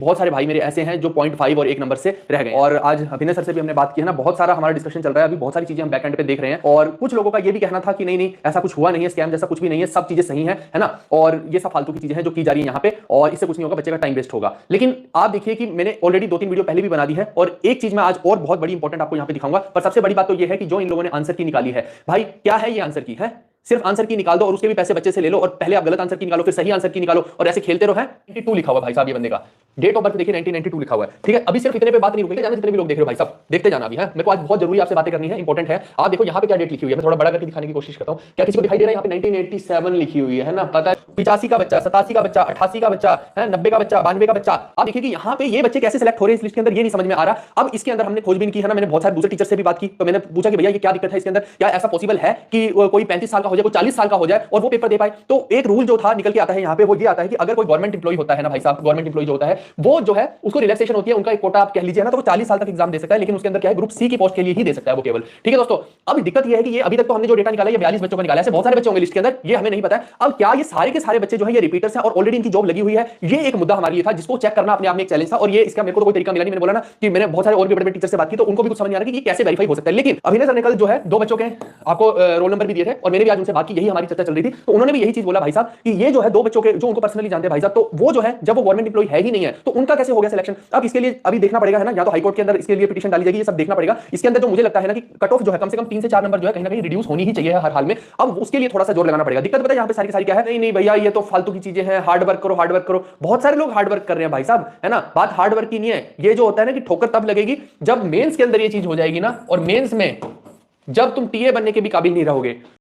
बहुत सारे भाई मेरे ऐसे हैं जो 0.5 और 1 नंबर से रह गए। और आज अभिनय सर से भी हमने बात की है ना, बहुत सारा हमारा डिस्कशन चल रहा है, अभी बहुत सारी चीजें हम बैक एंड पे देख रहे हैं। और कुछ लोगों का ये भी कहना था कि नहीं नहीं ऐसा कुछ हुआ नहीं है, स्कैम जैसा कुछ भी नहीं है, सब चीजें सही है ना, और ये सब फालतू की चीजें हैं जो की जा रही है यहाँ पे, और इससे कुछ नहीं होगा, बच्चे का टाइम वेस्ट होगा। लेकिन आप देखिए कि मैंने ऑलरेडी 2-3 वीडियो पहले भी बना दी है, और एक चीज मैं आज और बहुत बड़ी इंपॉर्टेंट आपको यहाँ पे दिखाऊंगा। पर सबसे बड़ी बात तो ये है कि जो इन लोगों ने आंसर की निकाली है, भाई क्या है ये आंसर की है, सिर्फ आंसर की निकाल दो और उसके भी पैसे बच्चे से ले लो, और पहले आप गलत आंसर की निकालो फिर सही आंसर की निकालो, और ऐसे खेलते रहो। है 92 लिखा हुआ भाई साहब, ये बंदे का डेट ऑफ बर्थ देखिए 1992 लिखा हुआ है। ठीक है, अभी सिर्फ इतने पे बात नहीं रुकेगी, जाने जितने भी लोग देख रहे हो भाई साहब देखते जाना। अभी है मेरे को आज बहुत जरूरी आपसे बातें करनी है, इंपॉर्टेंट है। आप देखो यहाँ पे क्या डेट लिखी हुई है, मैं थोड़ा बड़ा करके दिखाने की कोशिश करता हूँ। क्या किसी को दिखाई दे रहा है? यहाँ पे 1987 लिखी हुई है ना, पता है 85 का बच्चा, 87 का बच्चा, 88 का बच्चा है, 90 का बच्चा, 92 का बच्चा। आप देखिए कि यहाँ पे ये बच्चे कैसे सिलेक्ट हो रहे हैं इस लिस्ट के अंदर, ये नहीं समझ में आ रहा। अब इसके अंदर हमने खोजबीन की है ना, मैंने बहुत सारे दूसरे टीचर से भी बात की, तो मैंने पूछा कि भैया ये क्या दिक्कत है इसके अंदर, क्या ऐसा पॉसिबल है कि कोई 35 साल का हो जाए, कोई 40 साल का हो जाए और वो पेपर दे पाए? तो एक रूल जो था निकल के आता है यहाँ पे, वो ये आता है कि अगर कोई गवर्नमेंट इंप्लॉय होता है ना भाई साहब, गवर्नमेंट इंप्लॉय जो होता है वो जो है उसको रिलैक्सेशन होती है, उनका एक कोटा आप कह लीजिए ना, तो वो 40 साल तक एग्जाम दे सकता है, लेकिन उसके अंदर क्या है, ग्रुप सी की पोस्ट के लिए ही दे सकता है वो केवल। ठीक है दोस्तों, अब दिक्कत ये है कि ये अभी तक तो हमने जो डेटा निकाला, ये 42 बच्चों का निकाला है, ऐसे बहुत सारे बच्चे होंगे लिस्ट के अंदर, ये हमें नहीं पता है। अब क्या ये सारे के सारे बच्चे जो है ये रिपीटर्स हैं और ऑलरेडी इनकी जॉब लगी हुई है? ये एक मुद्दा हमारे लिए था जिसको चेक करना अपने आप में एक चैलेंज था, और ये इसका मेरे को तो कोई तरीका मिला नहीं। मैंने बोला ना कि मैंने बहुत सारे और भी बड़े टीचर से बात की, तो उनको भी कुछ समझ नहीं आ रहा कि ये कैसे वेरीफाई हो सकता है। लेकिन अभिनय सर ने कल जो है 2 बच्चों के आपको रोल नंबर भी दिए थे, और मैंने भी आज उनसे बात की, यही हमारी चर्चा चल रही थी, तो उन्होंने भी यही चीज बोला भाई साहब कि ये जो है 2 बच्चों के जो उनको पर्सनली जानते हैं भाई साहब, तो वो जो है जब वो गवर्नमेंट एम्प्लॉय है ही नहीं है तो उनका कैसे हो गया सिलेक्शन? अब इसके लिए अभी देखना पड़ेगा है ना, या तो हाईकोर्ट के अंदर इसके लिए पिटीशन डाली जाएगी, ये सब देखना पड़ेगा। इसके अंदर जो मुझे लगता है ना कि कट ऑफ जो है कम से कम 3 से 4 नंबर जो है कहीं ना कहीं रिड्यूस होनी ही चाहिए हर हाल में। अब उसके लिए थोड़ा सा जोर लगाना पड़ेगा। दिक्कत पता है यहाँ पे सारी की सारी क्या है? नहीं नहीं भैया ये तो फालतू की चीजें हैं, हार्ड वर्क करो, हार्ड वर्क करो। बहुत सारे लोग हार्ड वर्क कर रहे हैं भाई साहब, है ना, बात हार्ड वर्क की नहीं है। ये जो होता है ना कि ठोकर तब लगेगी जब मेंस के अंदर ये चीज हो जाएगी ना, और मेंस में जब तुम टीए बनने के भी काबिल नहीं रहोगे।